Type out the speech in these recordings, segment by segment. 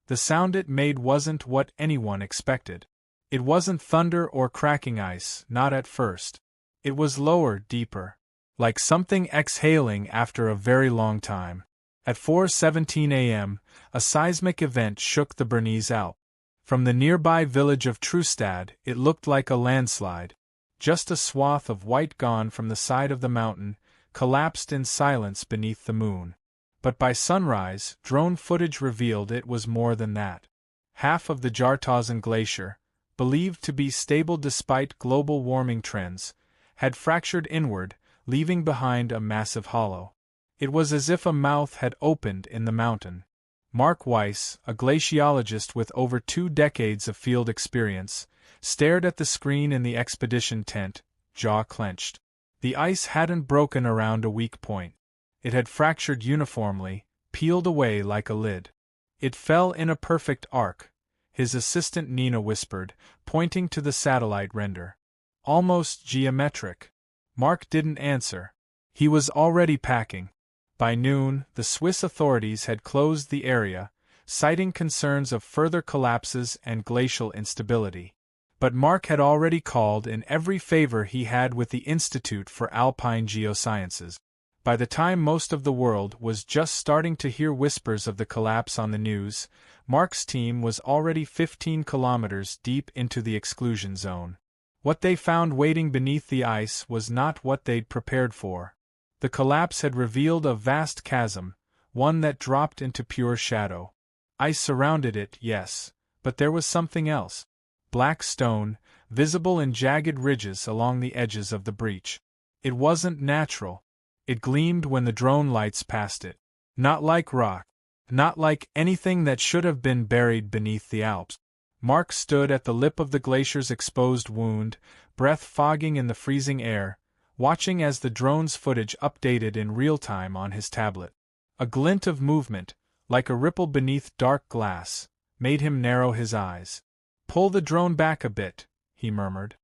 The sound it made wasn't what anyone expected. It wasn't thunder or cracking ice, not at first. It was lower, deeper. Like something exhaling after a very long time. At 4:17 a.m., a seismic event shook the Bernese Alps. From the nearby village of Trustad, it looked like a landslide. Just a swath of white gone from the side of the mountain, collapsed in silence beneath the moon. But by sunrise, drone footage revealed it was more than that. Half of the Jartausen Glacier, believed to be stable despite global warming trends, had fractured inward, leaving behind a massive hollow. It was as if a mouth had opened in the mountain. Mark Weiss, a glaciologist with over 2 decades of field experience, stared at the screen in the expedition tent, jaw clenched. The ice hadn't broken around a weak point. It had fractured uniformly, peeled away like a lid. It fell in a perfect arc, his assistant Nina whispered, pointing to the satellite render. Almost geometric. Mark didn't answer. He was already packing. By noon, the Swiss authorities had closed the area, citing concerns of further collapses and glacial instability. But Mark had already called in every favor he had with the Institute for Alpine Geosciences. By the time most of the world was just starting to hear whispers of the collapse on the news, Mark's team was already 15 kilometers deep into the exclusion zone. What they found waiting beneath the ice was not what they'd prepared for. The collapse had revealed a vast chasm, one that dropped into pure shadow. Ice surrounded it, yes, but there was something else. Black stone, visible in jagged ridges along the edges of the breach. It wasn't natural. It gleamed when the drone lights passed it. Not like rock. Not like anything that should have been buried beneath the Alps. Mark stood at the lip of the glacier's exposed wound, breath fogging in the freezing air, watching as the drone's footage updated in real time on his tablet. A glint of movement, like a ripple beneath dark glass, made him narrow his eyes. "Pull the drone back a bit," he murmured.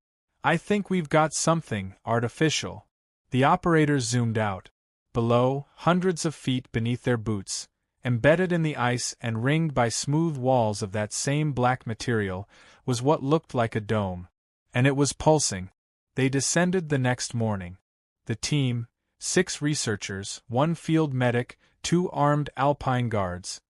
"I think we've got something artificial." The operators zoomed out. Below, hundreds of feet beneath their boots, embedded in the ice and ringed by smooth walls of that same black material, was what looked like a dome. And it was pulsing. They descended the next morning. The team, 6 researchers, 1 field medic, 2 armed alpine guards,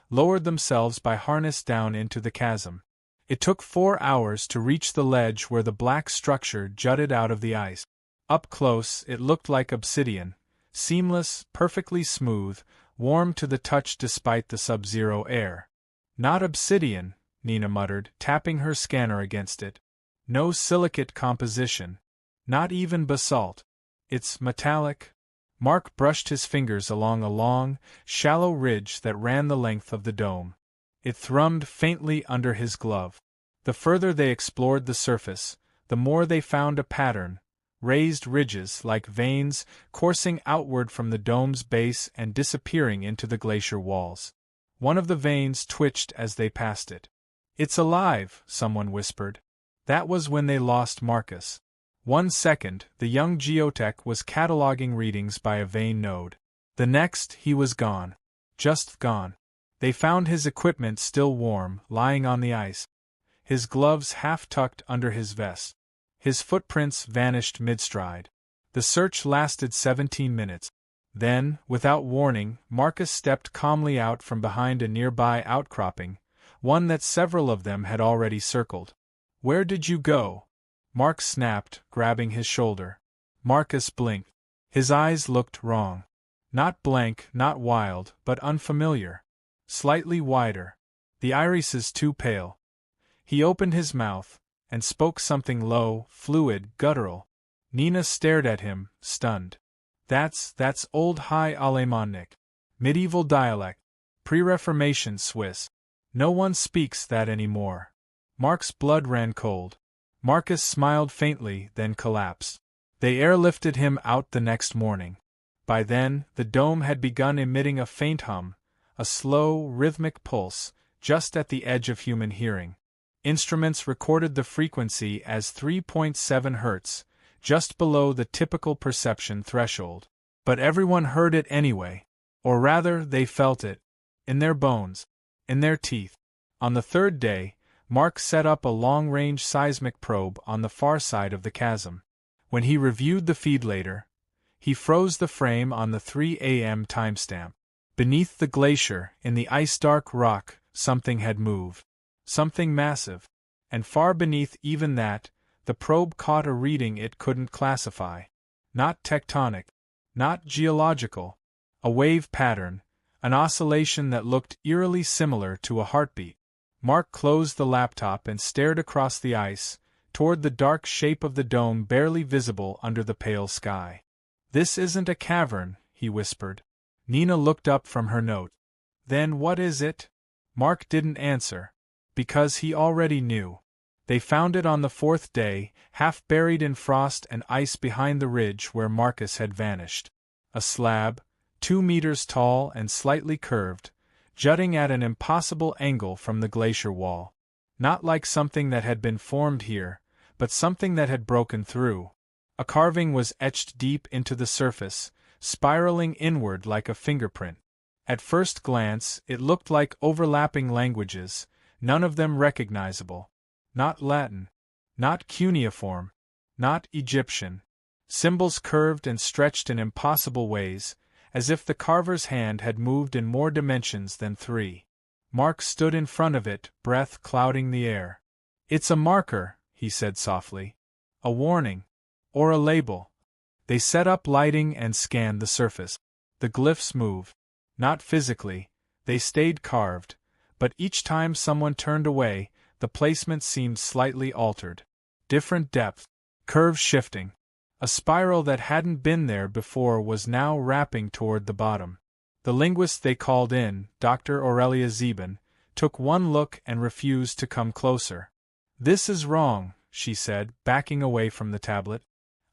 lowered themselves by harness down into the chasm. It took 4 hours to reach the ledge where the black structure jutted out of the ice. Up close, it looked like obsidian, seamless, perfectly smooth, warm to the touch despite the sub-zero air. "Not obsidian," Nina muttered, tapping her scanner against it. "No silicate composition. Not even basalt. It's metallic." Mark brushed his fingers along a long, shallow ridge that ran the length of the dome. It thrummed faintly under his glove. The further they explored the surface, the more they found a pattern. Raised ridges like veins coursing outward from the dome's base and disappearing into the glacier walls. One of the veins twitched as they passed it. "It's alive," someone whispered. That was when they lost Marcus. 1 second, the young geotech was cataloging readings by a vein node. The next, he was gone. Just gone. They found his equipment still warm, lying on the ice. His gloves half tucked under his vest. His footprints vanished mid-stride. The search lasted 17 minutes. Then, without warning, Marcus stepped calmly out from behind a nearby outcropping, one that several of them had already circled. "Where did you go?" Mark snapped, grabbing his shoulder. Marcus blinked. His eyes looked wrong. Not blank, not wild, but unfamiliar. Slightly wider. The irises too pale. He opened his mouth and spoke something low, fluid, guttural. Nina stared at him, stunned. That's Old High Alemannic. Medieval dialect. Pre-Reformation Swiss. No one speaks that anymore. Mark's blood ran cold. Marcus smiled faintly, then collapsed. They airlifted him out the next morning. By then, the dome had begun emitting a faint hum, a slow, rhythmic pulse, just at the edge of human hearing. Instruments recorded the frequency as 3.7 Hz, just below the typical perception threshold. But everyone heard it anyway. Or rather, they felt it. In their bones. in their teeth. On the third day, Mark set up a long-range seismic probe on the far side of the chasm. When he reviewed the feed later, he froze the frame on the 3 a.m. timestamp. Beneath the glacier, in the ice-dark rock, something had moved. Something massive. And far beneath even that, the probe caught a reading it couldn't classify. Not tectonic. Not geological. A wave pattern, an oscillation that looked eerily similar to a heartbeat. Mark closed the laptop and stared across the ice, toward the dark shape of the dome barely visible under the pale sky. "This isn't a cavern," he whispered. Nina looked up from her note. "Then what is it?" Mark didn't answer, because he already knew. They found it on the fourth day, half buried in frost and ice behind the ridge where Marcus had vanished. A slab, 2 meters tall and slightly curved, jutting at an impossible angle from the glacier wall. Not like something that had been formed here, but something that had broken through. A carving was etched deep into the surface, spiraling inward like a fingerprint. At first glance, it looked like overlapping languages, none of them recognizable. Not Latin. Not cuneiform. Not Egyptian. Symbols curved and stretched in impossible ways, as if the carver's hand had moved in more dimensions than 3. Mark stood in front of it, breath clouding the air. "It's a marker," he said softly. "A warning. Or a label." They set up lighting and scanned the surface. The glyphs moved. Not physically, they stayed carved, but each time someone turned away, the placement seemed slightly altered. Different depth, curves shifting. A spiral that hadn't been there before was now wrapping toward the bottom. The linguist they called in, Dr. Aurelia Zeben, took one look and refused to come closer. "This is wrong," she said, backing away from the tablet.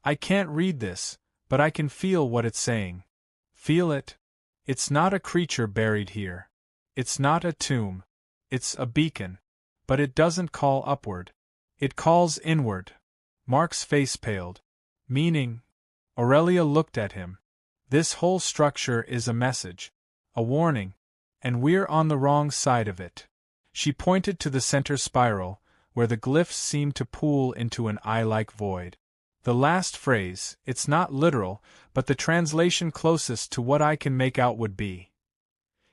"I can't read this, but I can feel what it's saying." "Feel it? It's not a creature buried here. It's not a tomb. It's a beacon. But it doesn't call upward. It calls inward." Mark's face paled. "Meaning?" Aurelia looked at him. "This whole structure is a message. A warning. And we're on the wrong side of it." She pointed to the center spiral, where the glyphs seemed to pool into an eye-like void. "The last phrase, it's not literal, but the translation closest to what I can make out would be,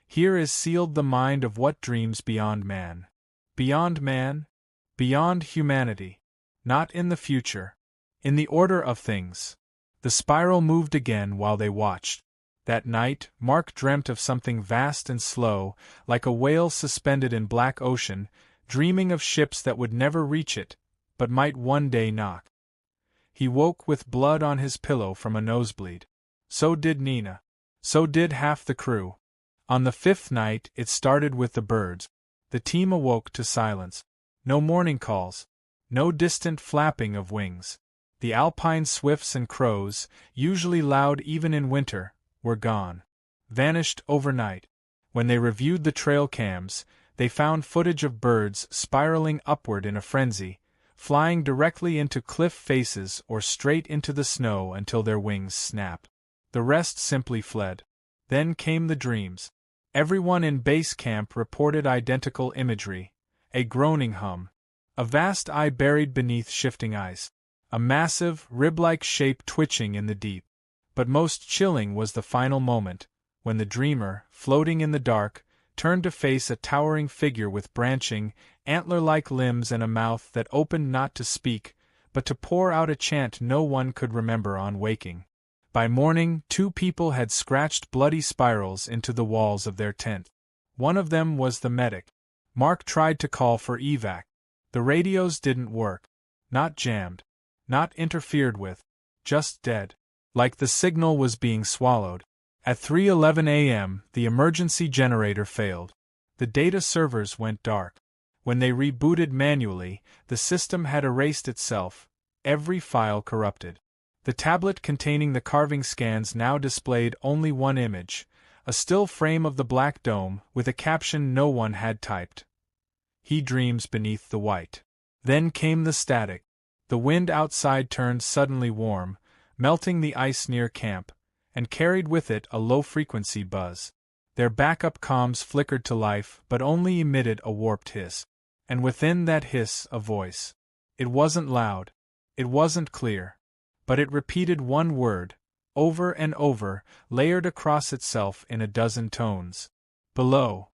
'Here is sealed the mind of what dreams beyond man.' Beyond man? Beyond humanity. Not in the future. In the order of things." The spiral moved again while they watched. That night, Mark dreamt of something vast and slow, like a whale suspended in black ocean, dreaming of ships that would never reach it, but might one day knock. He woke with blood on his pillow from a nosebleed. So did Nina. So did half the crew. On the fifth night, it started with the birds. The team awoke to silence. No morning calls. No distant flapping of wings. The alpine swifts and crows, usually loud even in winter, were gone. Vanished overnight. When they reviewed the trail cams, they found footage of birds spiraling upward in a frenzy, flying directly into cliff faces or straight into the snow until their wings snapped. The rest simply fled. Then came the dreams. Everyone in base camp reported identical imagery. A groaning hum. A vast eye buried beneath shifting ice. A massive, rib-like shape twitching in the deep. But most chilling was the final moment, when the dreamer, floating in the dark, turned to face a towering figure with branching, antler-like limbs and a mouth that opened not to speak, but to pour out a chant no one could remember on waking. By morning, 2 people had scratched bloody spirals into the walls of their tent. One of them was the medic. Mark tried to call for evac. The radios didn't work. Not jammed. Not interfered with. Just dead. Like the signal was being swallowed. At 3:11 a.m., the emergency generator failed. The data servers went dark. When they rebooted manually, the system had erased itself, every file corrupted. The tablet containing the carving scans now displayed only one image, a still frame of the black dome with a caption no one had typed. "He dreams beneath the white." Then came the static. The wind outside turned suddenly warm, melting the ice near camp, and carried with it a low-frequency buzz. Their backup comms flickered to life but only emitted a warped hiss. And within that hiss, a voice. It wasn't loud. It wasn't clear. But it repeated one word, over and over, layered across itself in a dozen tones. Below.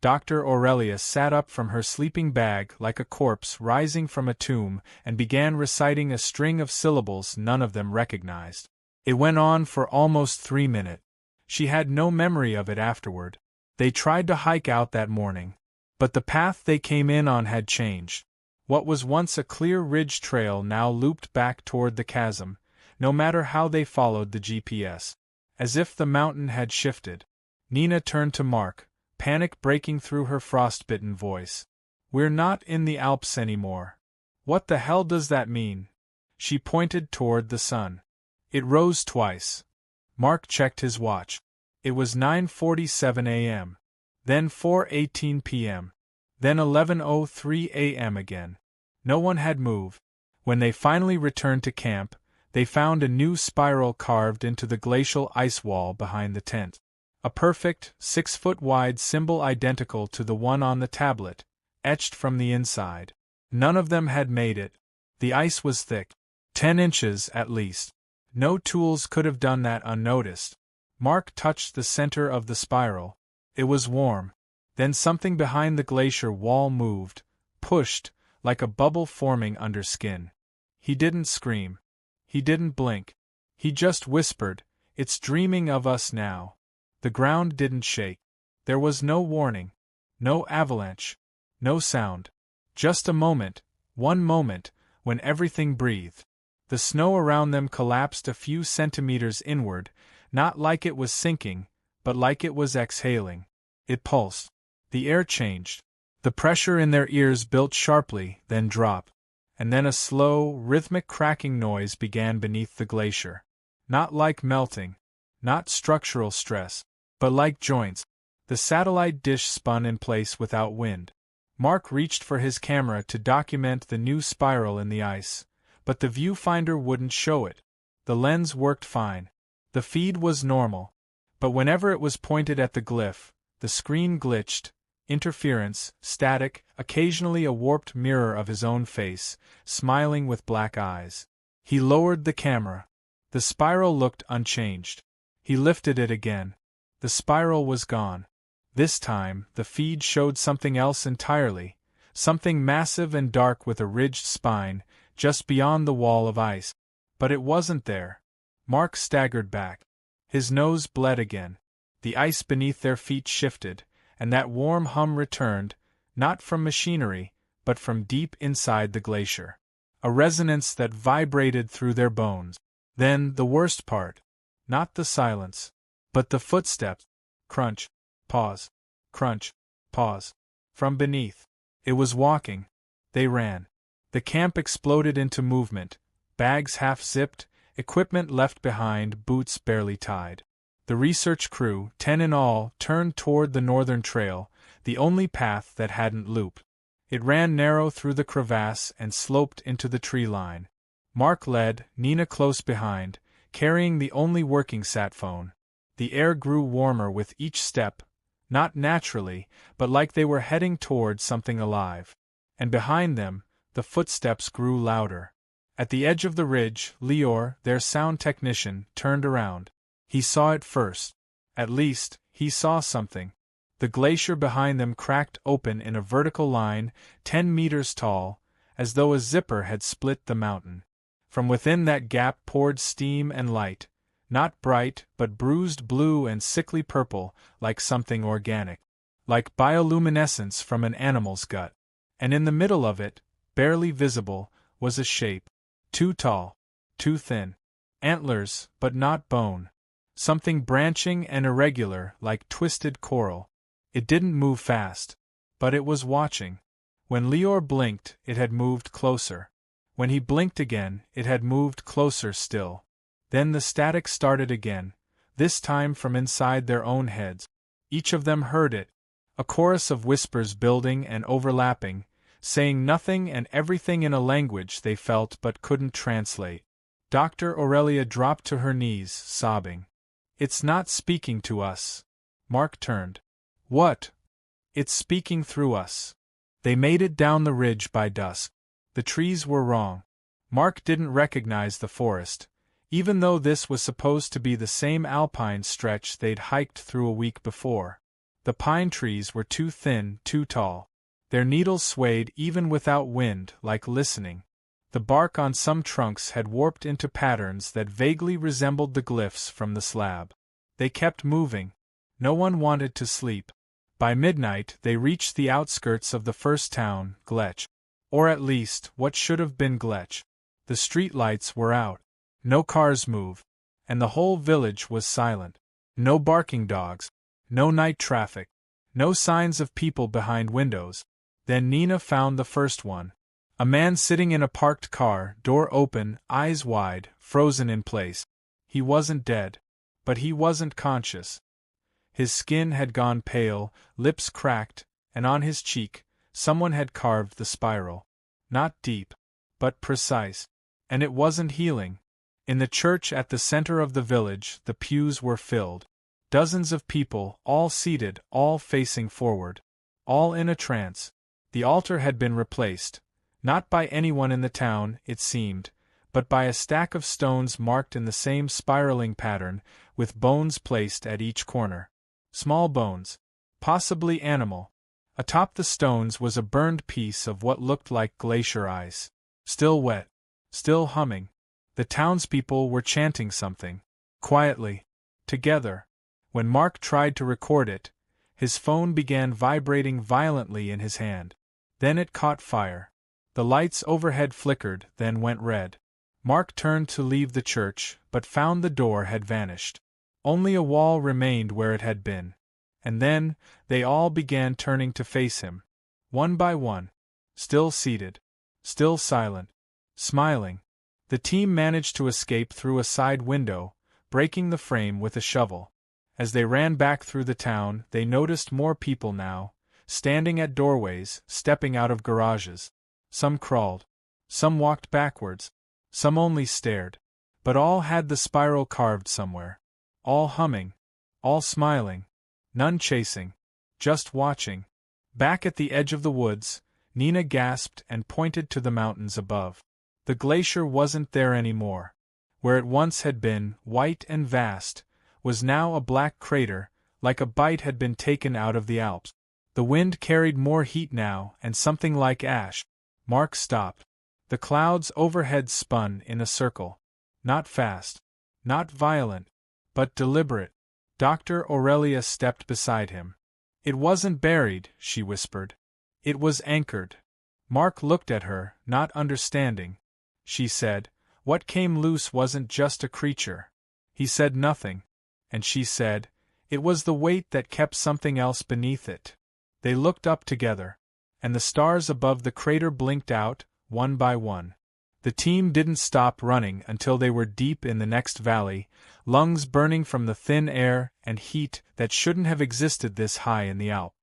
Dr. Aurelia sat up from her sleeping bag like a corpse rising from a tomb and began reciting a string of syllables none of them recognized. It went on for almost 3 minutes. She had no memory of it afterward. They tried to hike out that morning. But the path they came in on had changed. What was once a clear ridge trail now looped back toward the chasm, no matter how they followed the GPS. As if the mountain had shifted. Nina turned to Mark, panic breaking through her frostbitten voice. "We're not in the Alps anymore. What the hell does that mean?" She pointed toward the sun. It rose twice. Mark checked his watch. It was 9:47 a.m. Then 4:18 p.m. Then 11:03 a.m. again. No one had moved. When they finally returned to camp, they found a new spiral carved into the glacial ice wall behind the tent. A perfect, 6-foot-wide symbol identical to the one on the tablet, etched from the inside. None of them had made it. The ice was thick. 10 inches at least. No tools could have done that unnoticed. Mark touched the center of the spiral. It was warm. Then something behind the glacier wall moved, pushed, like a bubble forming under skin. He didn't scream. He didn't blink. He just whispered, "It's dreaming of us now." The ground didn't shake. There was no warning. No avalanche. No sound. Just a moment, one moment, when everything breathed. The snow around them collapsed a few centimeters inward, not like it was sinking, but like it was exhaling. It pulsed. The air changed. The pressure in their ears built sharply, then dropped. And then a slow, rhythmic cracking noise began beneath the glacier. Not like melting. Not structural stress. But like joints. The satellite dish spun in place without wind. Mark reached for his camera to document the new spiral in the ice, but the viewfinder wouldn't show it. The lens worked fine. The feed was normal. But whenever it was pointed at the glyph, the screen glitched. Interference, static, occasionally a warped mirror of his own face, smiling with black eyes. He lowered the camera. The spiral looked unchanged. He lifted it again. The spiral was gone. This time, the feed showed something else entirely, something massive and dark with a ridged spine, just beyond the wall of ice. But it wasn't there. Mark staggered back. His nose bled again. The ice beneath their feet shifted, and that warm hum returned, not from machinery, but from deep inside the glacier. A resonance that vibrated through their bones. Then, the worst part. Not the silence, but the footsteps. Crunch, pause, crunch, pause. From beneath. It was walking. They ran. The camp exploded into movement, bags half-zipped, equipment left behind, boots barely tied. The research crew, 10 in all, turned toward the northern trail, the only path that hadn't looped. It ran narrow through the crevasse and sloped into the tree line. Mark led, Nina close behind, carrying the only working sat phone. The air grew warmer with each step, not naturally, but like they were heading toward something alive. And behind them, the footsteps grew louder. At the edge of the ridge, Lior, their sound technician, turned around. He saw it first. At least, he saw something. The glacier behind them cracked open in a vertical line, 10 meters tall, as though a zipper had split the mountain. From within that gap poured steam and light, not bright but bruised blue and sickly purple, like something organic. Like bioluminescence from an animal's gut. And in the middle of it, barely visible, was a shape. Too tall. Too thin. Antlers, but not bone. Something branching and irregular, like twisted coral. It didn't move fast. But it was watching. When Lior blinked, it had moved closer. When he blinked again, it had moved closer still. Then the static started again, this time from inside their own heads. Each of them heard it. A chorus of whispers building and overlapping, saying nothing and everything in a language they felt but couldn't translate. Dr. Aurelia dropped to her knees, sobbing. "It's not speaking to us. Mark turned. What? It's speaking through us. They made it down the ridge by dusk. The trees were wrong. Mark didn't recognize the forest, even though this was supposed to be the same alpine stretch they'd hiked through a week before. The pine trees were too thin, too tall. Their needles swayed even without wind, like listening. The bark on some trunks had warped into patterns that vaguely resembled the glyphs from the slab. They kept moving. No one wanted to sleep. By midnight they reached the outskirts of the first town, Glech. Or at least, what should have been Glech. The street lights were out. No cars moved. And the whole village was silent. No barking dogs. No night traffic. No signs of people behind windows. Then Nina found the first one. A man sitting in a parked car, door open, eyes wide, frozen in place. He wasn't dead. But he wasn't conscious. His skin had gone pale, lips cracked, and on his cheek, someone had carved the spiral. Not deep, but precise. And it wasn't healing. In the church at the center of the village, the pews were filled. Dozens of people, all seated, all facing forward. All in a trance. The altar had been replaced. Not by anyone in the town, it seemed, but by a stack of stones marked in the same spiraling pattern, with bones placed at each corner. Small bones. Possibly animal. Atop the stones was a burned piece of what looked like glacier ice. Still wet. Still humming. The townspeople were chanting something. Quietly. Together. When Mark tried to record it, his phone began vibrating violently in his hand. Then it caught fire. The lights overhead flickered, then went red. Mark turned to leave the church, but found the door had vanished. Only a wall remained where it had been. And then, they all began turning to face him. One by one. Still seated. Still silent. Smiling. The team managed to escape through a side window, breaking the frame with a shovel. As they ran back through the town, they noticed more people now, standing at doorways, stepping out of garages. Some crawled. Some walked backwards. Some only stared. But all had the spiral carved somewhere. All humming. All smiling. None chasing. Just watching. Back at the edge of the woods, Nina gasped and pointed to the mountains above. The glacier wasn't there anymore. Where it once had been, white and vast, was now a black crater, like a bite had been taken out of the Alps. The wind carried more heat now, and something like ash. Mark stopped. The clouds overhead spun in a circle. Not fast. Not violent. But deliberate. Dr. Aurelia stepped beside him. It wasn't buried, she whispered. It was anchored. Mark looked at her, not understanding. She said, "What came loose wasn't just a creature." He said nothing. And she said, "It was the weight that kept something else beneath it." They looked up together. And the stars above the crater blinked out, one by one. The team didn't stop running until they were deep in the next valley, lungs burning from the thin air and heat that shouldn't have existed this high in the Alps.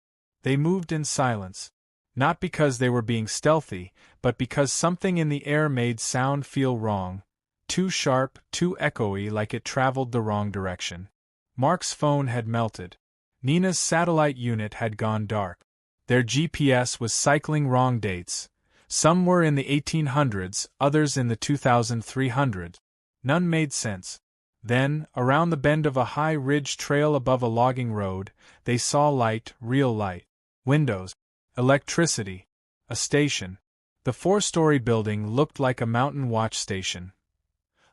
They moved in silence. Not because they were being stealthy, but because something in the air made sound feel wrong. Too sharp, too echoey, like it traveled the wrong direction. Mark's phone had melted. Nina's satellite unit had gone dark. Their GPS was cycling wrong dates. Some were in the 1800s, others in the 2300s. None made sense. Then, around the bend of a high ridge trail above a logging road, they saw light, real light. Windows. Electricity. A station. The 4-story building looked like a mountain watch station.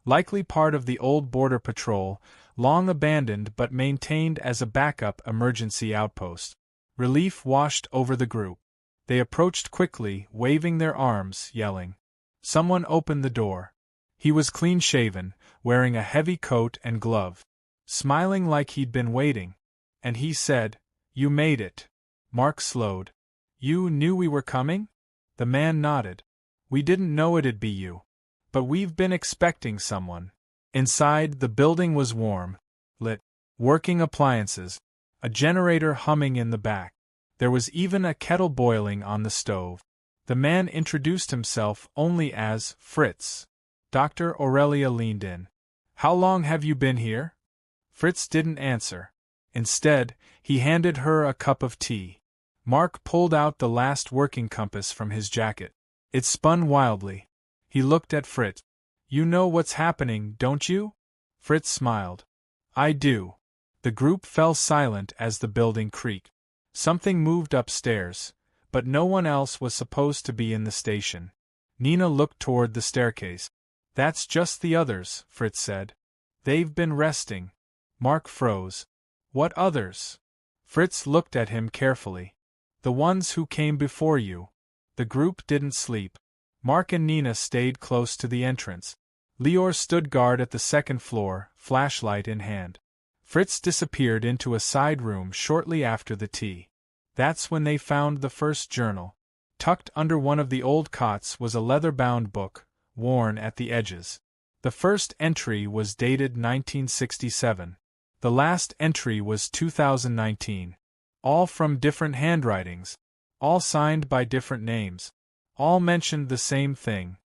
Likely part of the old border patrol, long abandoned but maintained as a backup emergency outpost. Relief washed over the group. They approached quickly, waving their arms, yelling. Someone opened the door. He was clean-shaven, wearing a heavy coat and glove. Smiling like he'd been waiting. And he said, "You made it." Mark slowed. "You knew we were coming?" The man nodded. "We didn't know it'd be you. But we've been expecting someone." Inside, the building was warm, lit. Working appliances. A generator humming in the back. There was even a kettle boiling on the stove. The man introduced himself only as Fritz. Dr. Aurelia leaned in. "How long have you been here?" Fritz didn't answer. Instead, he handed her a cup of tea. Mark pulled out the last working compass from his jacket. It spun wildly. He looked at Fritz. "You know what's happening, don't you?" Fritz smiled. "I do." The group fell silent as the building creaked. Something moved upstairs, but no one else was supposed to be in the station. Nina looked toward the staircase. "That's just the others," Fritz said. "They've been resting." Mark froze. "What others?" Fritz looked at him carefully. "The ones who came before you." The group didn't sleep. Mark and Nina stayed close to the entrance. Lior stood guard at the second floor, flashlight in hand. Fritz disappeared into a side room shortly after the tea. That's when they found the first journal. Tucked under one of the old cots was a leather-bound book, worn at the edges. The first entry was dated 1967. The last entry was 2019. All from different handwritings. All signed by different names. All mentioned the same thing.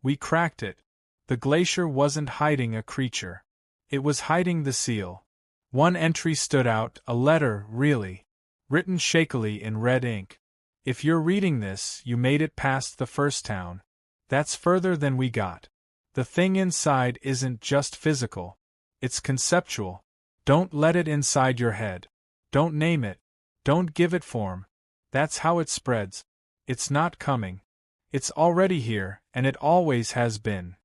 We cracked it. The glacier wasn't hiding a creature. It was hiding the seal. One entry stood out, a letter, really. Written shakily in red ink. "If you're reading this, you made it past the first town. That's further than we got. The thing inside isn't just physical. It's conceptual. Don't let it inside your head. Don't name it. Don't give it form. That's how it spreads. It's not coming. It's already here, and it always has been."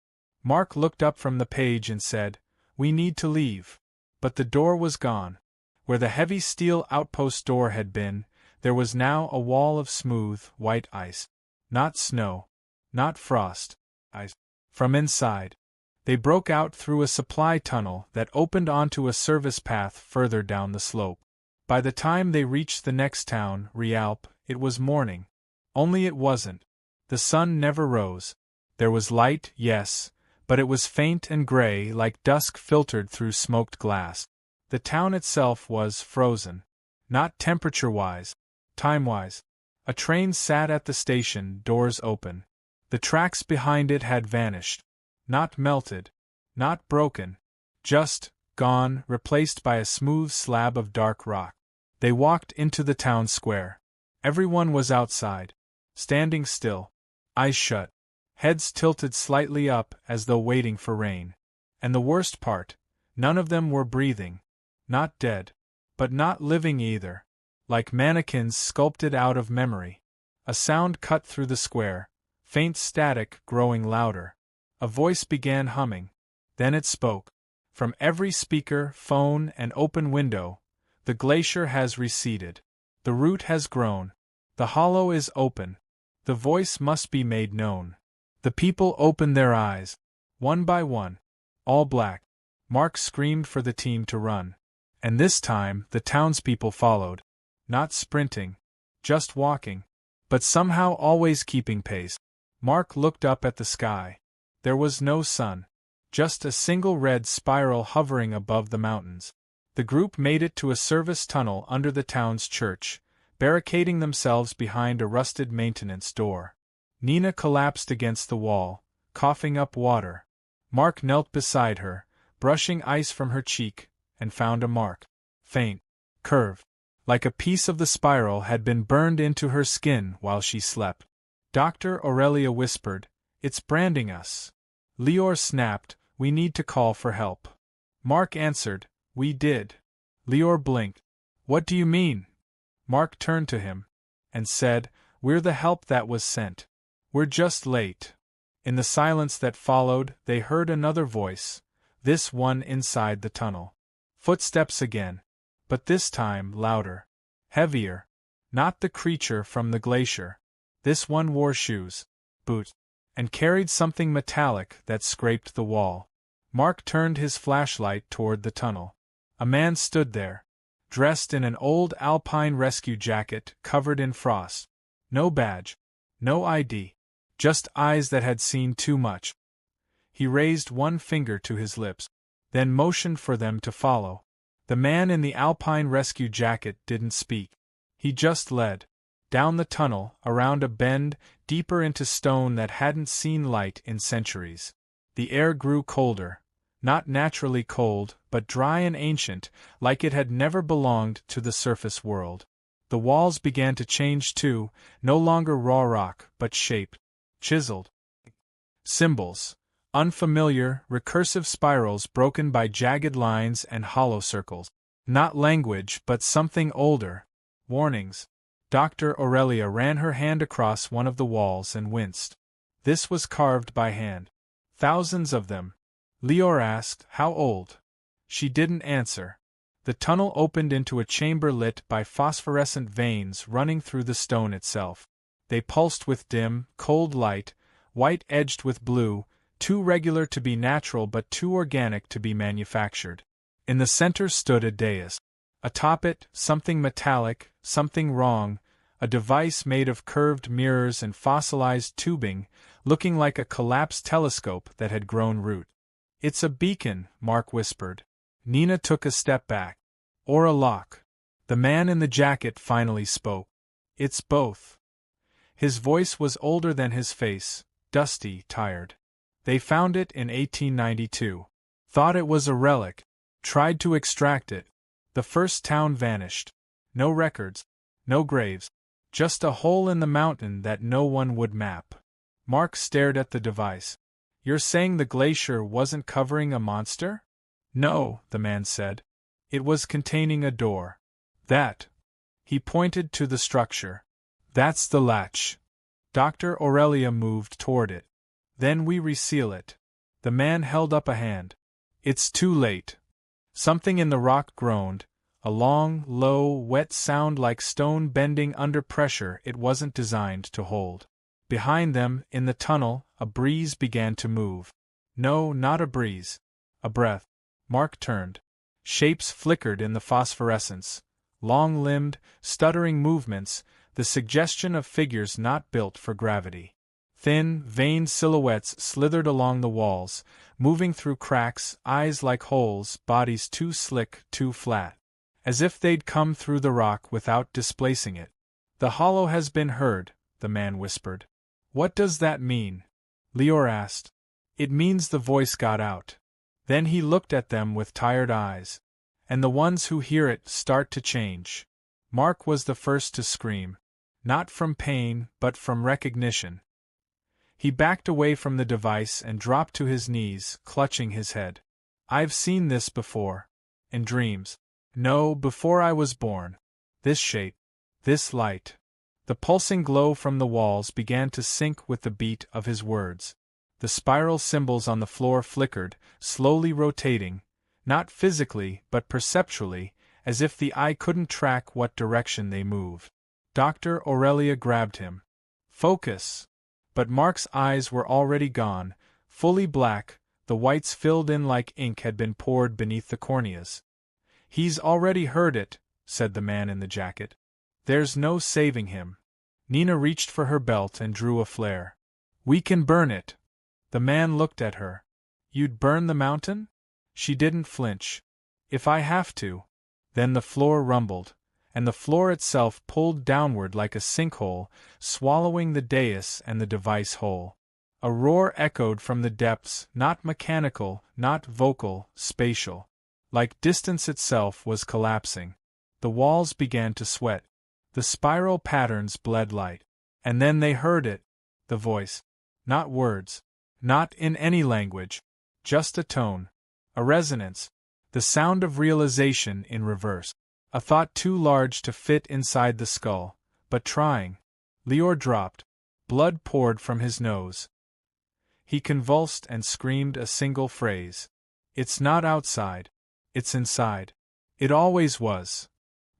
Mark looked up from the page and said, "We need to leave." But the door was gone. Where the heavy steel outpost door had been, there was now a wall of smooth, white ice. Not snow. Not frost. Ice. From inside, they broke out through a supply tunnel that opened onto a service path further down the slope. By the time they reached the next town, Rialp, it was morning. Only it wasn't. The sun never rose. There was light, yes, but it was faint and gray like dusk filtered through smoked glass. The town itself was frozen. Not temperature-wise, time-wise. A train sat at the station, doors open. The tracks behind it had vanished. Not melted. Not broken. Just gone, replaced by a smooth slab of dark rock. They walked into the town square. Everyone was outside. Standing still. Eyes shut. Heads tilted slightly up as though waiting for rain. And the worst part, none of them were breathing. Not dead. But not living either. Like mannequins sculpted out of memory. A sound cut through the square. Faint static growing louder. A voice began humming. Then it spoke. From every speaker, phone, and open window, the glacier has receded. The root has grown. The hollow is open. The voice must be made known. The people opened their eyes. One by one. All black. Mark screamed for the team to run. And this time, the townspeople followed. Not sprinting. Just walking. But somehow always keeping pace. Mark looked up at the sky. There was no sun. Just a single red spiral hovering above the mountains. The group made it to a service tunnel under the town's church, barricading themselves behind a rusted maintenance door. Nina collapsed against the wall, coughing up water. Mark knelt beside her, brushing ice from her cheek, and found a mark. Faint. Curved. Like a piece of the spiral had been burned into her skin while she slept. Dr. Aurelia whispered, "It's branding us." Lior snapped, "We need to call for help." Mark answered, "We did." Lior blinked. "What do you mean?" Mark turned to him and said, "We're the help that was sent. We're just late." In the silence that followed, they heard another voice, this one inside the tunnel. Footsteps again. But this time louder. Heavier. Not the creature from the glacier. This one wore shoes, boots, and carried something metallic that scraped the wall. Mark turned his flashlight toward the tunnel. A man stood there, dressed in an old alpine rescue jacket covered in frost. No badge. No ID. Just eyes that had seen too much. He raised one finger to his lips, then motioned for them to follow. The man in the alpine rescue jacket didn't speak. He just led. Down the tunnel, around a bend, deeper into stone that hadn't seen light in centuries. The air grew colder. Not naturally cold, but dry and ancient, like it had never belonged to the surface world. The walls began to change too, no longer raw rock, but shaped, chiseled. Symbols. Unfamiliar, recursive spirals broken by jagged lines and hollow circles. Not language, but something older. Warnings. Dr. Aurelia ran her hand across one of the walls and winced. This was carved by hand. Thousands of them. Lior asked, "How old?" She didn't answer. The tunnel opened into a chamber lit by phosphorescent veins running through the stone itself. They pulsed with dim, cold light, white edged with blue, too regular to be natural but too organic to be manufactured. In the center stood a dais. Atop it, something metallic, something wrong, a device made of curved mirrors and fossilized tubing, looking like a collapsed telescope that had grown root. "It's a beacon," Mark whispered. Nina took a step back. "Or a lock." The man in the jacket finally spoke. "It's both." His voice was older than his face, dusty, tired. "They found it in 1892. Thought it was a relic. Tried to extract it. The first town vanished. No records. No graves. Just a hole in the mountain that no one would map." Mark stared at the device. "You're saying the glacier wasn't covering a monster?" "No," the man said. "It was containing a door. That." He pointed to the structure. "That's the latch." Dr. Aurelia moved toward it. "Then we reseal it." The man held up a hand. "It's too late." Something in the rock groaned, a long, low, wet sound like stone bending under pressure it wasn't designed to hold. Behind them, in the tunnel, a breeze began to move. No, not a breeze. A breath. Mark turned. Shapes flickered in the phosphorescence. Long-limbed, stuttering movements, the suggestion of figures not built for gravity. Thin, veined silhouettes slithered along the walls, moving through cracks, eyes like holes, bodies too slick, too flat. As if they'd come through the rock without displacing it. "The hollow has been heard," the man whispered. "What does that mean?" Lior asked. "It means the voice got out." Then he looked at them with tired eyes. "And the ones who hear it start to change." Mark was the first to scream. Not from pain, but from recognition. He backed away from the device and dropped to his knees, clutching his head. "I've seen this before. In dreams. No, before I was born. This shape. This light." The pulsing glow from the walls began to sync with the beat of his words. The spiral symbols on the floor flickered, slowly rotating, not physically but perceptually, as if the eye couldn't track what direction they moved. Dr. Aurelia grabbed him. "Focus!" But Mark's eyes were already gone, fully black, the whites filled in like ink had been poured beneath the corneas. "He's already heard it," said the man in the jacket. "There's no saving him." Nina reached for her belt and drew a flare. "We can burn it." The man looked at her. "You'd burn the mountain?" She didn't flinch. "If I have to." Then the floor rumbled, and the floor itself pulled downward like a sinkhole, swallowing the dais and the device whole. A roar echoed from the depths, not mechanical, not vocal, spatial. Like distance itself was collapsing. The walls began to sweat. The spiral patterns bled light. And then they heard it. The voice. Not words. Not in any language. Just a tone. A resonance. The sound of realization in reverse. A thought too large to fit inside the skull, but trying. Lior dropped. Blood poured from his nose. He convulsed and screamed a single phrase. "It's not outside. It's inside. It always was."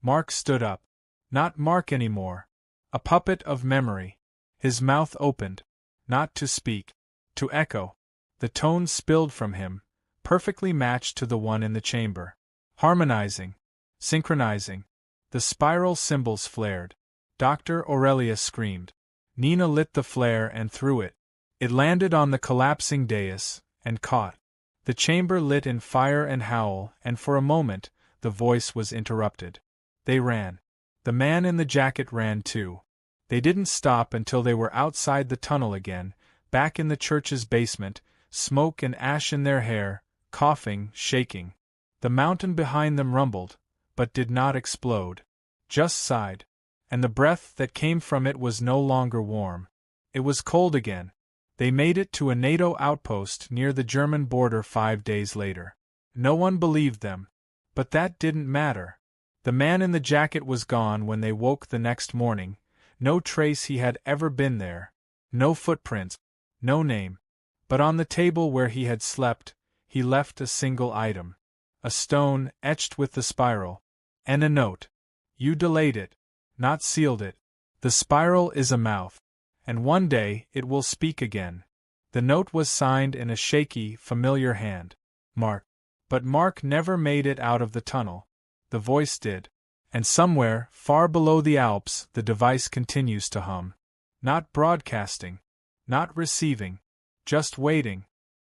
Mark stood up. Not Mark anymore. A puppet of memory. His mouth opened. Not to speak. To echo. The tones spilled from him, perfectly matched to the one in the chamber. Harmonizing. Synchronizing. The spiral symbols flared. Dr. Aurelia screamed. Nina lit the flare and threw it. It landed on the collapsing dais, and caught. The chamber lit in fire and howl, and for a moment, the voice was interrupted. They ran. The man in the jacket ran too. They didn't stop until they were outside the tunnel again, back in the church's basement, smoke and ash in their hair, coughing, shaking. The mountain behind them rumbled, but did not explode. Just sighed. And the breath that came from it was no longer warm. It was cold again. They made it to a NATO outpost near the German border 5 days later. No one believed them. But that didn't matter. The man in the jacket was gone when they woke the next morning. No trace he had ever been there. No footprints. No name. But on the table where he had slept, he left a single item. A stone, etched with the spiral. And a note. You delayed it, not sealed it. The spiral is a mouth. And one day, it will speak again. The note was signed in a shaky, familiar hand. Mark. But Mark never made it out of the tunnel. The voice did. And somewhere, far below the Alps, the device continues to hum. Not broadcasting. Not receiving. Just waiting.